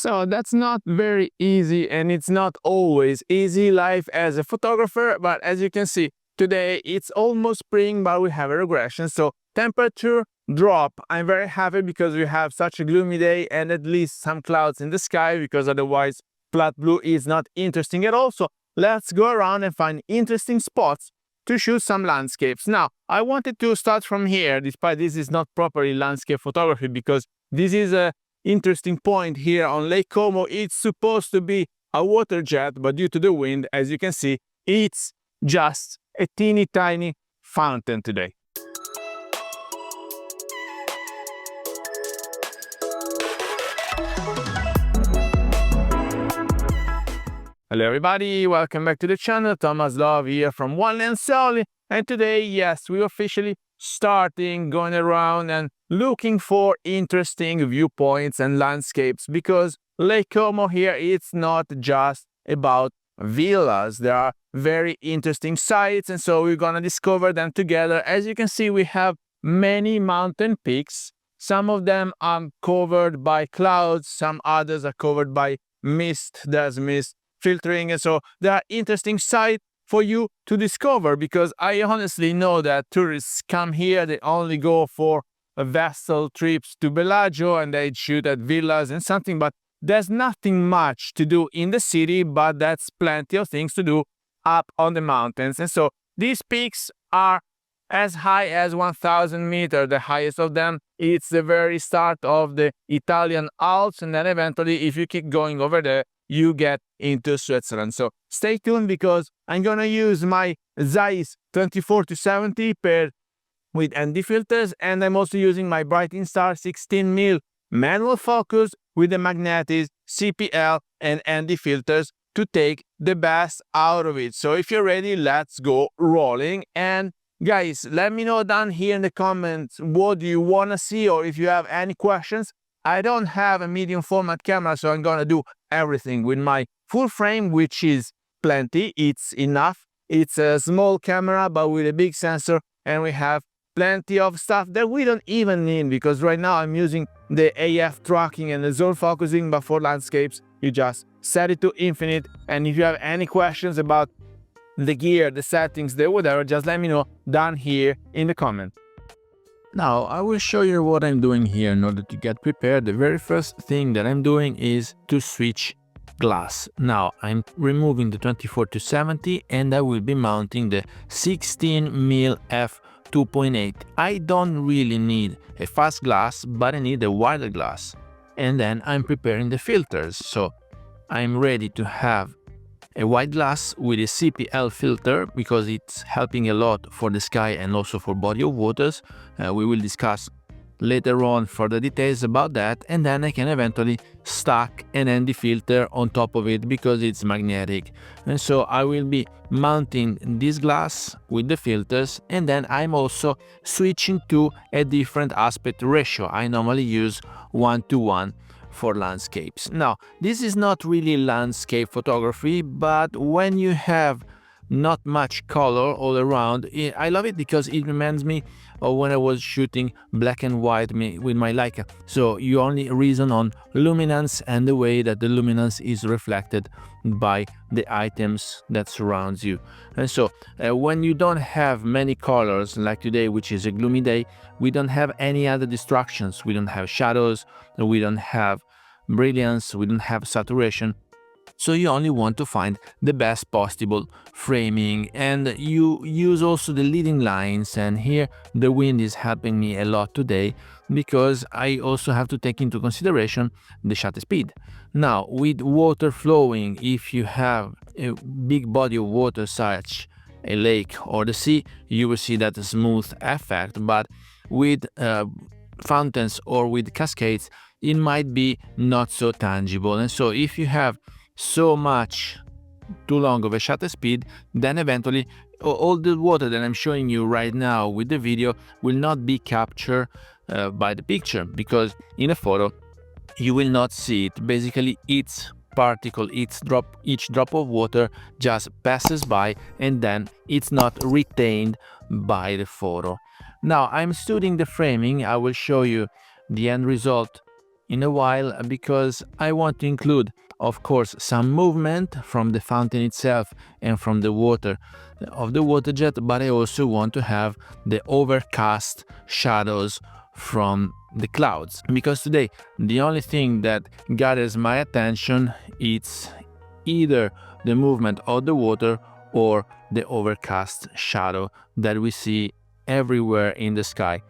So that's not very easy, and it's not always easy life as a photographer, but as you can see, today it's almost spring, but we have a regression, so temperature drop. I'm very happy because we have such a gloomy day and at least some clouds in the sky, because otherwise flat blue is not interesting at all. So let's go around and find interesting spots to shoot some landscapes. Now, I wanted to start from here, despite this is not properly landscape photography, because this is a interesting point here on Lake Como. It's supposed to be a water jet, but due to the wind, as you can see, it's just a teeny tiny fountain today. Hello everybody, welcome back to the channel. Thomas Love here from One Lens Only, and today, yes, we're officially starting going around and looking for interesting viewpoints and landscapes, because Lake Como here, it's not just about villas. There are very interesting sites, and so we're gonna discover them together. As you can see, we have many mountain peaks. Some of them are covered by clouds, some others are covered by mist. There's mist filtering, and so there are interesting sites for you to discover, because I honestly know that tourists come here, they only go for vessel trips to Bellagio and they shoot at villas and something, but there's nothing much to do in the city, but that's plenty of things to do up on the mountains. And so these peaks are as high as 1,000 meters, the highest of them. It's the very start of the Italian Alps, and then eventually, if you keep going over there, you get into Switzerland. So stay tuned, because I'm gonna use my Zeiss 24-70 paired with ND filters, and I'm also using my Bright Instar 16mm manual focus with the magnetic CPL and ND filters to take the best out of it. So if you're ready, let's go rolling. And guys, let me know down here in the comments what do you want to see, or if you have any questions. I don't have a medium format camera, so I'm gonna do everything with my full frame, which is plenty. It's enough. It's a small camera, but with a big sensor, and we have plenty of stuff that we don't even need, because right now I'm using the AF tracking and the zone focusing, but for landscapes, you just set it to infinite. And if you have any questions about the gear, the settings, the whatever, just let me know down here in the comment. Now, I will show you what I'm doing here in order to get prepared. The very first thing that I'm doing is to switch glass. Now, I'm removing the 24-70 and I will be mounting the 16mm f2.8. I don't really need a fast glass, but I need a wider glass. And then I'm preparing the filters. So I'm ready to have a white glass with a CPL filter, because it's helping a lot for the sky and also for body of waters. We will discuss later on further details about that. And then I can eventually stack an ND filter on top of it, because it's magnetic. And so I will be mounting this glass with the filters, and then I'm also switching to a different aspect ratio. I normally use 1:1 for landscapes. Now, this is not really landscape photography, but when you have not much color all around, I love it, because it reminds me of when I was shooting black and white with my Leica. So you only reason on luminance and the way that the luminance is reflected by the items that surrounds you. And so when you don't have many colors, like today, which is a gloomy day, we don't have any other distractions. We don't have shadows, we don't have brilliance, we don't have saturation. So you only want to find the best possible framing, and you use also the leading lines. And here the wind is helping me a lot today, because I also have to take into consideration the shutter speed. Now, with water flowing, if you have a big body of water such a lake or the sea, you will see that smooth effect, but with fountains or with cascades, it might be not so tangible. And so if you have so much too long of a shutter speed, then eventually all the water that I'm showing you right now with the video will not be captured by the picture, because in a photo you will not see it. Basically, each particle, each drop of water just passes by, and then it's not retained by the photo. Now I'm studying the framing. I will show you the end result in a while because I want to include, of course, some movement from the fountain itself and from the water of the water jet, but I also want to have the overcast shadows from the clouds, because today the only thing that gathers my attention is either the movement of the water or the overcast shadow that we see everywhere in the sky.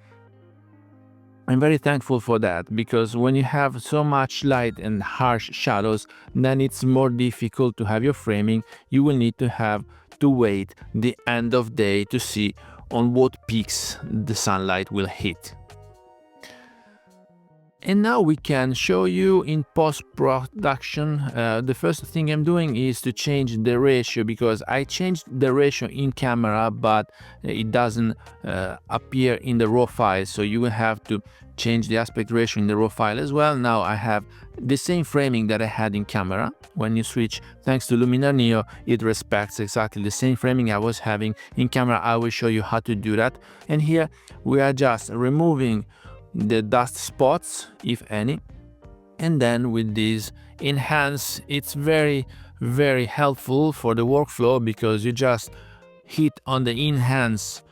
I'm very thankful for that, because when you have so much light and harsh shadows, then it's more difficult to have your framing. You will need to wait the end of day to see on what peaks the sunlight will hit. And now we can show you in post-production. The first thing I'm doing is to change the ratio, because I changed the ratio in camera, but it doesn't appear in the raw file. So you will have to change the aspect ratio in the raw file as well. Now I have the same framing that I had in camera. When you switch, thanks to Luminar Neo, it respects exactly the same framing I was having in camera. I will show you how to do that. And here we are just removing the dust spots, if any, and then with this enhance, it's very helpful for the workflow, because you just hit on the enhance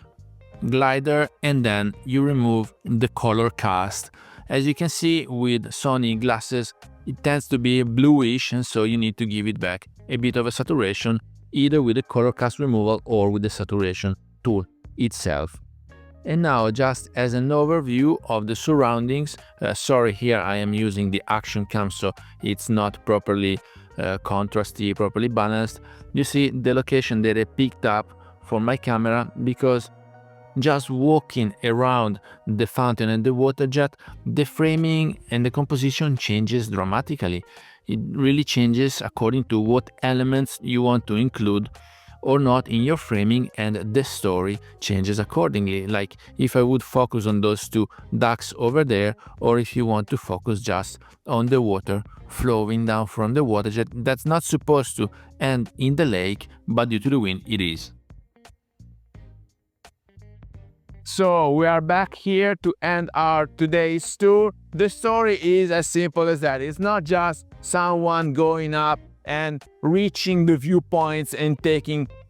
glider and then you remove the color cast. As you can see with Sony glasses, it tends to be bluish, and so you need to give it back a bit of a saturation, either with the color cast removal or with the saturation tool itself. And now, just as an overview of the surroundings, sorry, here I am using the action cam, so it's not properly contrasty, properly balanced. You see the location that I picked up for my camera, because just walking around the fountain and the water jet, the framing and the composition changes dramatically. It really changes according to what elements you want to include or not in your framing, and the story changes accordingly. Like if I would focus on those two ducks over there, or if you want to focus just on the water flowing down from the water jet that's not supposed to end in the lake, but due to the wind it is. So we are back here to end our today's tour. The story is as simple as that. It's not just someone going up and reaching the viewpoints and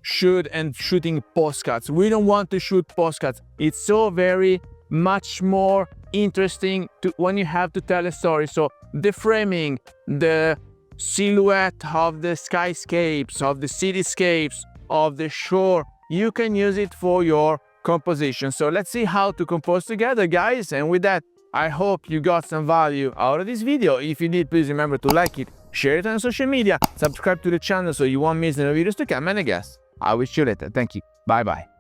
shooting postcards. We don't want to shoot postcards. It's so very much more interesting when you have to tell a story. So the framing, the silhouette of the skyscapes, of the cityscapes, of the shore, you can use it for your composition. So let's see how to compose together, guys. And with that, I hope you got some value out of this video. If you did, please remember to like it, share it on social media, subscribe to the channel so you won't miss any videos to come, and I guess I wish you later. Thank you. Bye bye.